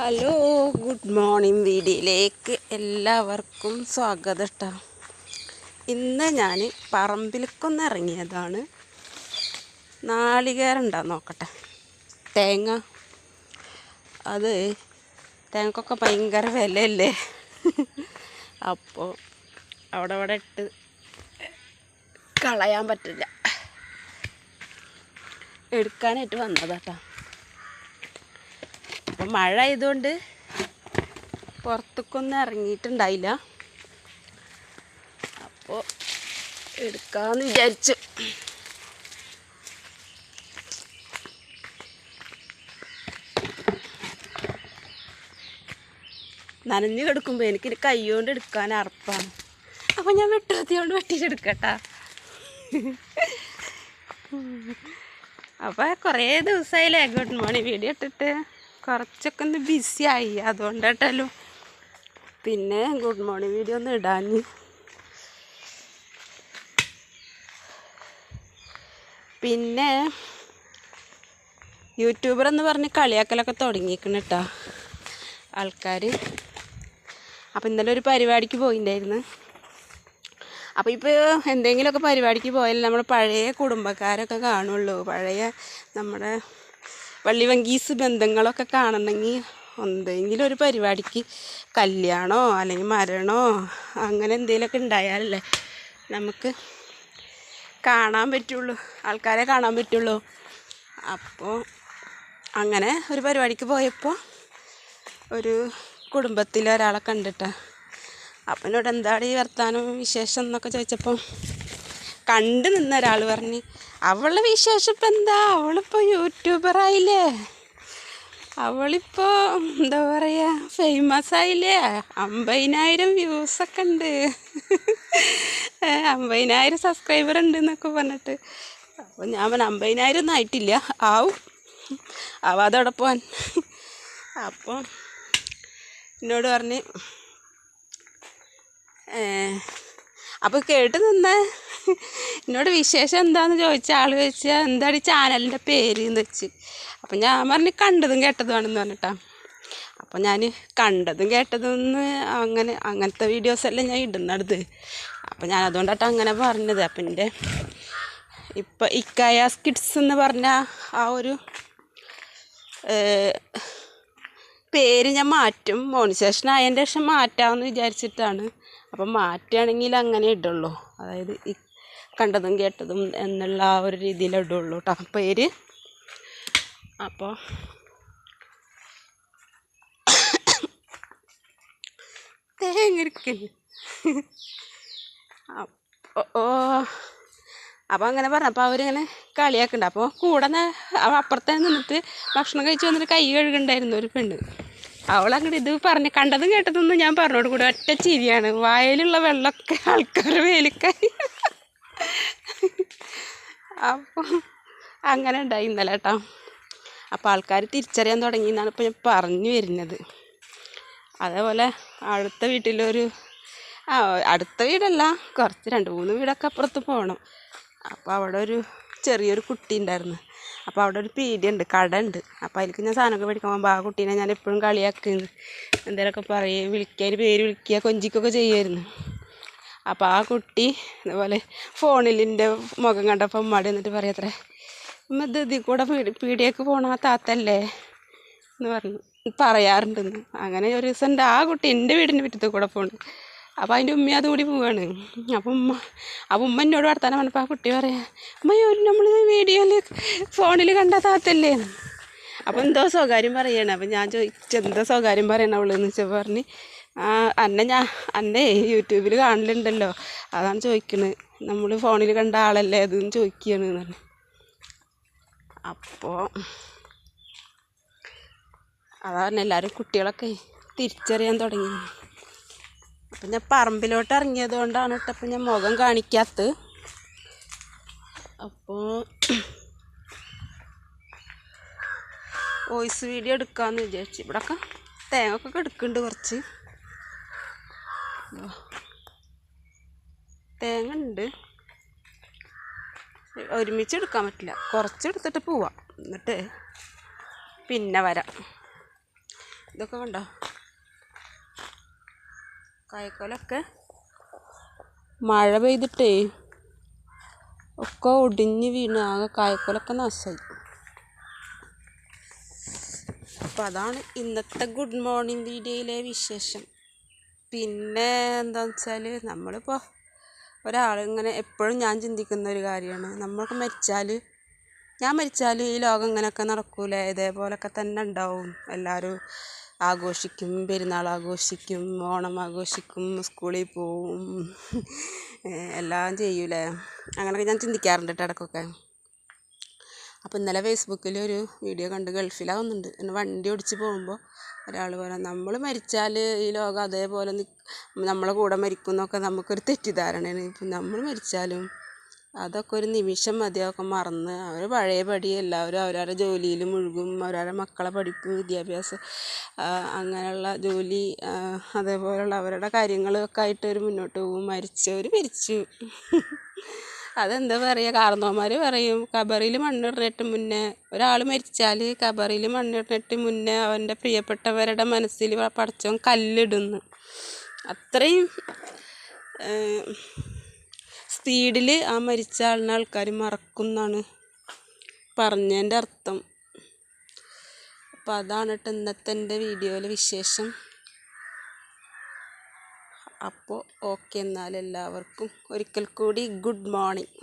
Hello, good morning. വീഡിയോയിലേക്ക് എല്ലാവർക്കും സ്വാഗതം കേട്ടോ. ഇന്ന് ഞാൻ പറമ്പിലേക്കൊന്ന് ഇറങ്ങിയതാണ്. നാളികേരം നോക്കട്ടെ. അത് തേങ്ങക്കൊക്കെ ഭയങ്കര വിലയല്ലേ. അപ്പോൾ അവിടെ ഇട്ട് കളയാൻ പറ്റില്ല, എടുക്കാനായിട്ട് വന്നതാട്ടോ. അപ്പം മഴ ആയതുകൊണ്ട് പുറത്തേക്കൊന്നും ഇറങ്ങിയിട്ടുണ്ടായില്ല. അപ്പോൾ എടുക്കാമെന്ന് വിചാരിച്ചു. നനഞ്ഞ് കിടക്കുമ്പോൾ എനിക്ക് കൈ കൊണ്ട് എടുക്കാൻ അറപ്പാണ്. അപ്പോൾ ഞാൻ വെട്ടുകത്തി കൊണ്ട് വെട്ടിച്ചെടുക്കട്ടാ. അപ്പോൾ കുറേ ദിവസമായില്ലേ ഗുഡ് മോർണിംഗ് വീഡിയോ ഇട്ടിട്ട്. കുറച്ചൊക്കെ ഒന്ന് ബിസി ആയി, അതുകൊണ്ടായിട്ടല്ലോ പിന്നെ ഗുഡ് മോർണിംഗ് വീഡിയോ ഒന്ന് ഇടാഞ്ഞ്. പിന്നെ യൂട്യൂബർ എന്ന് പറഞ്ഞ് കളിയാക്കലൊക്കെ തുടങ്ങിയിരിക്കണം കേട്ടോ ആൾക്കാർ. അപ്പോൾ ഇന്നലെ ഒരു പരിപാടിക്ക് പോയിട്ടുണ്ടായിരുന്നു. അപ്പോൾ ഇപ്പോൾ എന്തെങ്കിലുമൊക്കെ പരിപാടിക്ക് പോയാലും നമ്മൾ പഴയ കുടുംബക്കാരൊക്കെ കാണുള്ളൂ. പഴയ നമ്മുടെ വള്ളിവങ്കീസ് ബന്ധങ്ങളൊക്കെ കാണണമെങ്കിൽ എന്തെങ്കിലും ഒരു പരിപാടിക്ക്, കല്യാണമോ അല്ലെങ്കിൽ മരണമോ അങ്ങനെ എന്തെങ്കിലുമൊക്കെ ഉണ്ടായാലല്ലേ നമുക്ക് കാണാൻ പറ്റുള്ളൂ, ആൾക്കാരെ കാണാൻ പറ്റുള്ളൂ. അപ്പോൾ അങ്ങനെ ഒരു പരിപാടിക്ക് പോയപ്പോൾ ഒരു കുടുംബത്തിലെ ഒരാളെ കണ്ടിട്ടാ. അപ്പം എന്നോട് എന്താണ് ഈ വർത്താനം വിശേഷം എന്നൊക്കെ ചോദിച്ചപ്പോൾ കണ്ടു നിന്ന ഒരാൾ പറഞ്ഞ്, അവളുടെ വിശേഷം ഇപ്പം എന്താ, അവളിപ്പോൾ യൂട്യൂബറായില്ലേ, അവളിപ്പോൾ എന്താ പറയുക ഫേമസ് ആയില്ലേ, 50,000 വ്യൂസൊക്കെ ഉണ്ട്, 50,000 സബ്സ്ക്രൈബർ ഉണ്ട് എന്നൊക്കെ പറഞ്ഞിട്ട്. അപ്പോൾ ഞാൻ പറഞ്ഞു 50,000 ഒന്നും ആയിട്ടില്ല, ആവാതോടെ പോവാൻ. അപ്പോൾ എന്നോട് പറഞ്ഞ്, അപ്പോൾ കേട്ട് നിന്ന് എന്നോട് വിശേഷം എന്താണെന്ന് ചോദിച്ച ആൾ ചോദിച്ചാൽ എന്താണ് ഈ ചാനലിൻ്റെ പേര് എന്ന് വെച്ച്. അപ്പം ഞാൻ പറഞ്ഞ് കണ്ടതും കേട്ടതുമാണെന്ന് പറഞ്ഞിട്ടാ. അപ്പോൾ ഞാൻ കണ്ടതും കേട്ടതെന്ന് അങ്ങനത്തെ വീഡിയോസെല്ലാം ഞാൻ ഇടുന്നത്. അപ്പോൾ ഞാൻ അതുകൊണ്ടാട്ടോ അങ്ങനെ പറഞ്ഞത്. അപ്പം എൻ്റെ ഇപ്പം ഇക്കായാസ് കിഡ്സ് എന്ന് പറഞ്ഞ ആ ഒരു പേര് ഞാൻ മാറ്റും. മോണിസേഷൻ ആയതിൻ്റെ ശേഷം മാറ്റാമെന്ന് വിചാരിച്ചിട്ടാണ്. അപ്പം മാറ്റുകയാണെങ്കിൽ അങ്ങനെ ഇടുള്ളൂ, അതായത് ഈ കണ്ടതും കേട്ടതും എന്നുള്ള ആ ഒരു രീതിയിൽ ഇടുള്ളൂ കേട്ടോ പേര്. അപ്പോൾ തേങ്ങ അപ്പോൾ അങ്ങനെ പറഞ്ഞപ്പോൾ അവരിങ്ങനെ കളിയാക്കുന്നുണ്ട്. അപ്പോൾ കൂടെ അപ്പുറത്തെ നിന്നിട്ട് ഭക്ഷണം കഴിച്ച് വന്നിട്ട് കൈ കഴുകുണ്ടായിരുന്നു ഒരു പെണ്ണ്. അവളങ്ങോട്ട് ഇത് പറഞ്ഞ് കണ്ടതും കേട്ടതൊന്നും ഞാൻ പറഞ്ഞോട് കൂടെ ഒറ്റ ചിരിയാണ്. വായിലുള്ള വെള്ളമൊക്കെ ആൾക്കാർ വേലിക്കായി. അപ്പോൾ അങ്ങനെ ഉണ്ടായി ഇന്നലെ കേട്ടോ. അപ്പോൾ ആൾക്കാർ തിരിച്ചറിയാൻ തുടങ്ങി എന്നാണ് ഇപ്പോൾ ഞാൻ പറഞ്ഞു വരുന്നത്. അതേപോലെ അടുത്ത വീട്ടിലൊരു അടുത്ത വീടല്ല, കുറച്ച് 2-3 വീടൊക്കെ അപ്പുറത്ത് പോകണം. അപ്പോൾ അവിടെ ഒരു ചെറിയൊരു കുട്ടി ഉണ്ടായിരുന്നു. അപ്പോൾ അവിടെ ഒരു പീടിയുണ്ട്, കട ഉണ്ട്. അപ്പോൾ അതിലേക്ക് ഞാൻ സാധനമൊക്കെ മേടിക്കാൻ പോകുമ്പോൾ ആ കുട്ടീനെ ഞാൻ എപ്പോഴും കളിയാക്കുന്നു, എന്തെങ്കിലുമൊക്കെ പറയുക, പേര് വിളിക്കുക, കൊഞ്ചിക്കൊക്കെ ചെയ്യുമായിരുന്നു. അപ്പോൾ ആ കുട്ടി ഇതുപോലെ ഫോണിലിൻ്റെ മുഖം കണ്ടപ്പോൾ മടി എന്നിട്ട് പറയത്രേ, ഇതിൽ കൂടെ പീടിയേക്ക് പോകണ ആ താത്തല്ലേ എന്ന് പറഞ്ഞു പറയാറുണ്ടെന്ന്. അങ്ങനെ ഒരു ദിവസം ഉണ്ട് ആ കുട്ടി എൻ്റെ വീടിൻ്റെ മുറ്റത്ത് കൂടെ പോണ്. അപ്പോൾ അതിൻ്റെ ഉമ്മ അതുകൂടി പോവാണ്. അപ്പം ഉമ്മ എന്നോട് വർത്താനം പറഞ്ഞപ്പോൾ ആ കുട്ടി പറയാം, അമ്മയോ നമ്മൾ വീഡിയോയിൽ ഫോണിൽ കണ്ട താത്തല്ലേ. അപ്പോൾ എന്തോ സ്വകാര്യം പറയണം. അപ്പം ഞാൻ ചോദിച്ചെന്തോ സ്വകാര്യം പറയണം അവളെന്ന് വെച്ചാൽ പറഞ്ഞ്, അന്നെ യൂട്യൂബിൽ കാണലുണ്ടല്ലോ, അതാണ് ചോദിക്കുന്നത്, നമ്മൾ ഫോണിൽ കണ്ട ആളല്ലേ അതെന്ന് ചോദിക്കുകയാണെന്ന് പറഞ്ഞു. അപ്പോൾ അതാണ് എല്ലാവരും കുട്ടികളൊക്കെ തിരിച്ചറിയാൻ തുടങ്ങി. അപ്പം ഞാൻ പറമ്പിലോട്ട് ഇറങ്ങിയത് കൊണ്ടാണ് കേട്ടോ അപ്പം ഞാൻ മുഖം കാണിക്കാത്തത്. അപ്പോൾ വോയിസ് വീഡിയോ എടുക്കാമെന്ന് വിചാരിച്ചു. ഇവിടെയൊക്കെ തേങ്ങയൊക്കെ എടുക്കുന്നുണ്ട്, കുറച്ച് തേങ്ങ ഉണ്ട്. ഒരുമിച്ച് എടുക്കാൻ പറ്റില്ല, കുറച്ച് എടുത്തിട്ട് പോവാം, എന്നിട്ട് പിന്നെ വരാം. ഇതൊക്കെ കണ്ടോ, കായ്ക്കൊലൊക്കെ മഴ പെയ്തിട്ടേ ഒക്കെ ഒടിഞ്ഞ് വീണ് ആകെ കായ്ക്കൊലൊക്കെ നാശമായി. അപ്പം അതാണ് ഇന്നത്തെ ഗുഡ് മോർണിംഗ് വീഡിയോയിലെ വിശേഷം. പിന്നെ എന്താണെന്ന് വെച്ചാൽ നമ്മളിപ്പോൾ ഒരാളിങ്ങനെ എപ്പോഴും ഞാൻ ചിന്തിക്കുന്ന ഒരു കാര്യമാണ്, നമ്മൾക്ക് ഞാൻ മരിച്ചാൽ ഈ ലോകം ഇങ്ങനെയൊക്കെ നടക്കൂലേ, ഇതേപോലൊക്കെ തന്നെ ഉണ്ടാവും. എല്ലാവരും ആഘോഷിക്കും, പെരുന്നാൾ ആഘോഷിക്കും, ഓണം ആഘോഷിക്കും, സ്കൂളിൽ പോവും, എല്ലാം ചെയ്യൂലേ. അങ്ങനെയൊക്കെ ഞാൻ ചിന്തിക്കാറുണ്ട് കേട്ടോ ഇടയ്ക്കൊക്കെ. അപ്പോൾ ഇന്നലെ ഫേസ്ബുക്കിൽ ഒരു വീഡിയോ കണ്ട്, ഗൾഫിലാവുന്നുണ്ട്, എന്നെ വണ്ടി ഓടിച്ച് പോകുമ്പോൾ ഒരാൾ പറയാം, നമ്മൾ മരിച്ചാൽ ഈ ലോകം അതേപോലെ നമ്മളെ കൂടെ മരിക്കും എന്നൊക്കെ നമുക്കൊരു തെറ്റിദ്ധാരണയാണ്. ഇപ്പം നമ്മൾ മരിച്ചാലും അതൊക്കെ ഒരു നിമിഷം മതി, അതൊക്കെ മറന്ന് അവർ പഴയപടി എല്ലാവരും അവരവരുടെ ജോലിയിൽ മുഴുകും. അവരവരുടെ മക്കളെ പഠിപ്പ്, വിദ്യാഭ്യാസം, അങ്ങനെയുള്ള ജോലി, അതേപോലെയുള്ള അവരുടെ കാര്യങ്ങളൊക്കെ ആയിട്ട് അവർ മുന്നോട്ട് പോകും. മരിച്ചവർ മരിച്ചു. അതെന്താ പറയുക, കാരണവന്മാർ പറയും ഖബറിൽ മണ്ണിടുന്നിട്ട് മുന്നേ, ഒരാൾ മരിച്ചാൽ ഖബറിൽ മണ്ണിടുന്നിട്ട് മുന്നേ അവൻ്റെ പ്രിയപ്പെട്ടവരുടെ മനസ്സിൽ പടച്ചവൻ കല്ലിടുന്നു. അത്രയും സ്പീഡിൽ ആ മരിച്ച ആളിനെ ആൾക്കാർ മറക്കും എന്നാണ് പറഞ്ഞതിൻ്റെ അർത്ഥം. അപ്പോൾ അതാണ് കേട്ടോ ഇന്നത്തെ എൻ്റെ വീഡിയോയിലെ വിശേഷം. അപ്പോൾ ഓക്കെ, എന്നാൽ എല്ലാവർക്കും ഒരിക്കൽ കൂടി ഗുഡ് മോർണിംഗ്.